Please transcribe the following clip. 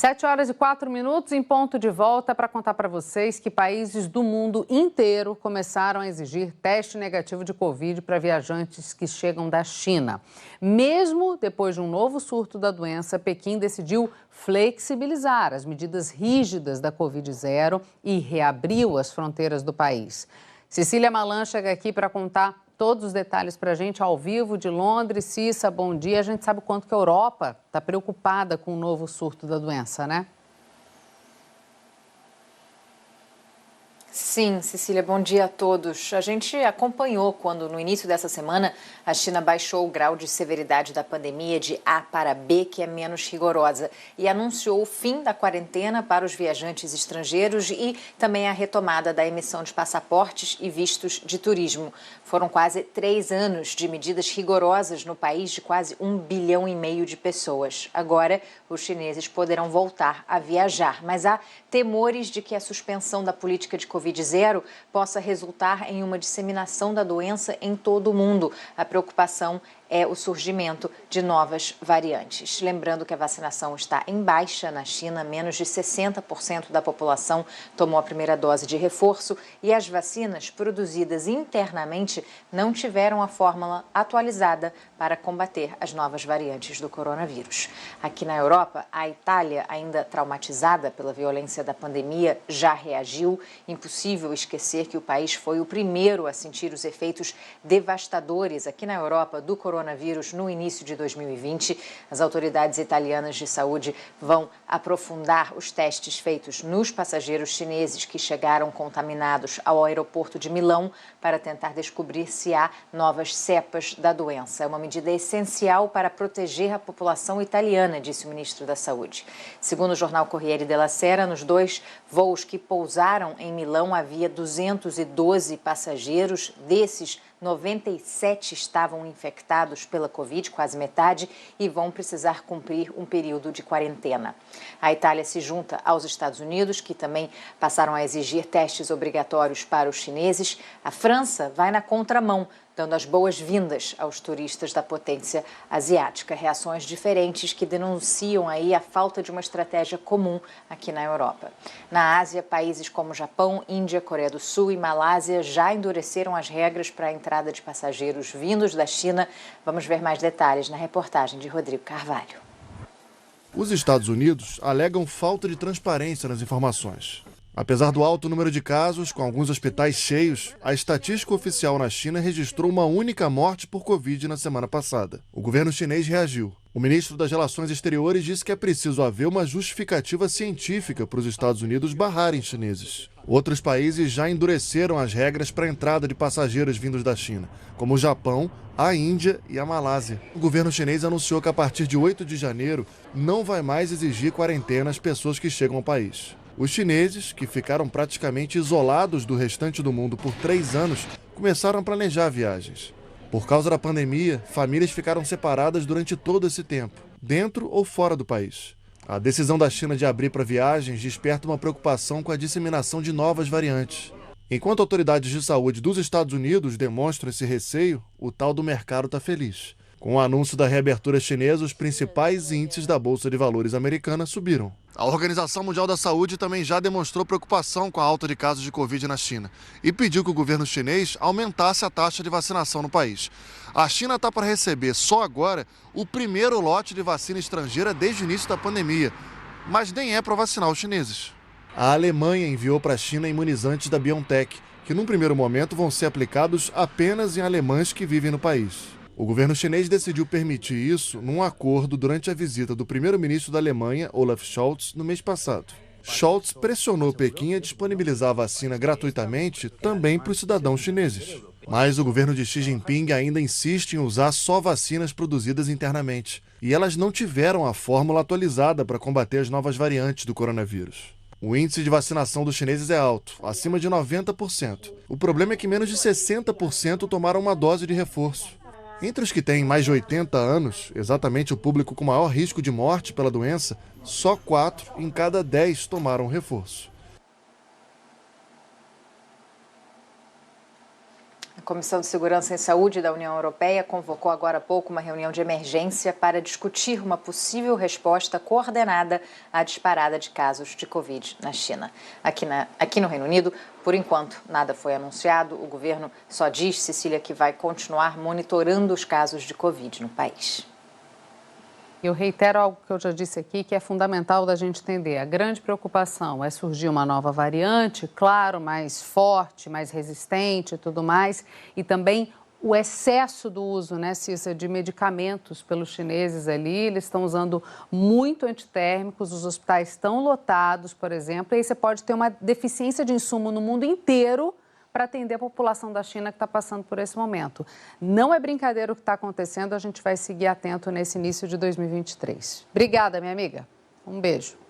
7h04 em ponto de volta para contar para vocês que países do mundo inteiro começaram a exigir teste negativo de Covid para viajantes que chegam da China. Mesmo depois de um novo surto da doença, Pequim decidiu flexibilizar as medidas rígidas da Covid-0 e reabriu as fronteiras do país. Cecília Malan chega aqui para contar todos os detalhes para a gente ao vivo de Londres. Cissa, bom dia. A gente sabe o quanto que a Europa está preocupada com o novo surto da doença, né? Sim, Cecília, bom dia a todos. A gente acompanhou quando, no início dessa semana, a China baixou o grau de severidade da pandemia de A para B, que é menos rigorosa, e anunciou o fim da quarentena para os viajantes estrangeiros e também a retomada da emissão de passaportes e vistos de turismo. Foram quase 3 anos de medidas rigorosas no país de quase 1,5 bilhão de pessoas. Agora, os chineses poderão voltar a viajar, mas há temores de que a suspensão da política de Covid-0 possa resultar em uma disseminação da doença em todo o mundo. A preocupação é o surgimento de novas variantes. Lembrando que a vacinação está em baixa na China, menos de 60% da população tomou a primeira dose de reforço e as vacinas produzidas internamente não tiveram a fórmula atualizada para combater as novas variantes do coronavírus. Aqui na Europa, a Itália, ainda traumatizada pela violência da pandemia, já reagiu. Impossível esquecer que o país foi o primeiro a sentir os efeitos devastadores aqui na Europa do coronavírus no início de 2020. As autoridades italianas de saúde vão aprofundar os testes feitos nos passageiros chineses que chegaram contaminados ao aeroporto de Milão para tentar descobrir se há novas cepas da doença. É uma medida essencial para proteger a população italiana, disse o ministro da Saúde. Segundo o jornal Corriere della Sera, nos 2 voos que pousaram em Milão havia 212 passageiros. Desses, 97 estavam infectados pela Covid, quase metade, e vão precisar cumprir um período de quarentena. A Itália se junta aos Estados Unidos, que também passaram a exigir testes obrigatórios para os chineses. A França vai na contramão, dando as boas-vindas aos turistas da potência asiática. Reações diferentes que denunciam aí a falta de uma estratégia comum aqui na Europa. Na Ásia, países como Japão, Índia, Coreia do Sul e Malásia já endureceram as regras para a entrada de passageiros vindos da China. Vamos ver mais detalhes na reportagem de Rodrigo Carvalho. Os Estados Unidos alegam falta de transparência nas informações. Apesar do alto número de casos, com alguns hospitais cheios, a estatística oficial na China registrou uma única morte por Covid na semana passada. O governo chinês reagiu. O ministro das Relações Exteriores disse que é preciso haver uma justificativa científica para os Estados Unidos barrarem chineses. Outros países já endureceram as regras para a entrada de passageiros vindos da China, como o Japão, a Índia e a Malásia. O governo chinês anunciou que a partir de 8 de janeiro não vai mais exigir quarentena às pessoas que chegam ao país. Os chineses, que ficaram praticamente isolados do restante do mundo por 3 anos, começaram a planejar viagens. Por causa da pandemia, famílias ficaram separadas durante todo esse tempo, dentro ou fora do país. A decisão da China de abrir para viagens desperta uma preocupação com a disseminação de novas variantes. Enquanto autoridades de saúde dos Estados Unidos demonstram esse receio, o tal do mercado está feliz. Com o anúncio da reabertura chinesa, os principais índices da Bolsa de Valores americana subiram. A Organização Mundial da Saúde também já demonstrou preocupação com a alta de casos de Covid na China e pediu que o governo chinês aumentasse a taxa de vacinação no país. A China está para receber só agora o primeiro lote de vacina estrangeira desde o início da pandemia, mas nem é para vacinar os chineses. A Alemanha enviou para a China imunizantes da BioNTech, que num primeiro momento vão ser aplicados apenas em alemães que vivem no país. O governo chinês decidiu permitir isso num acordo durante a visita do primeiro-ministro da Alemanha, Olaf Scholz, no mês passado. Scholz pressionou Pequim a disponibilizar a vacina gratuitamente também para os cidadãos chineses. Mas o governo de Xi Jinping ainda insiste em usar só vacinas produzidas internamente. E elas não tiveram a fórmula atualizada para combater as novas variantes do coronavírus. O índice de vacinação dos chineses é alto, acima de 90%. O problema é que menos de 60% tomaram uma dose de reforço. Entre os que têm mais de 80 anos, exatamente o público com maior risco de morte pela doença, só 4 em cada 10 tomaram reforço. A Comissão de Segurança em Saúde da União Europeia convocou agora há pouco uma reunião de emergência para discutir uma possível resposta coordenada à disparada de casos de Covid na China. Aqui no Reino Unido, por enquanto, nada foi anunciado. O governo só diz, Cecília, que vai continuar monitorando os casos de Covid no país. Eu reitero algo que eu já disse aqui, que é fundamental da gente entender. A grande preocupação é surgir uma nova variante, claro, mais forte, mais resistente e tudo mais, e também o excesso do uso, né, Cissa, de medicamentos pelos chineses ali. Eles estão usando muito antitérmicos, os hospitais estão lotados, por exemplo, e aí você pode ter uma deficiência de insumo no mundo inteiro para atender a população da China que está passando por esse momento. Não é brincadeira o que está acontecendo, a gente vai seguir atento nesse início de 2023. Obrigada, minha amiga. Um beijo.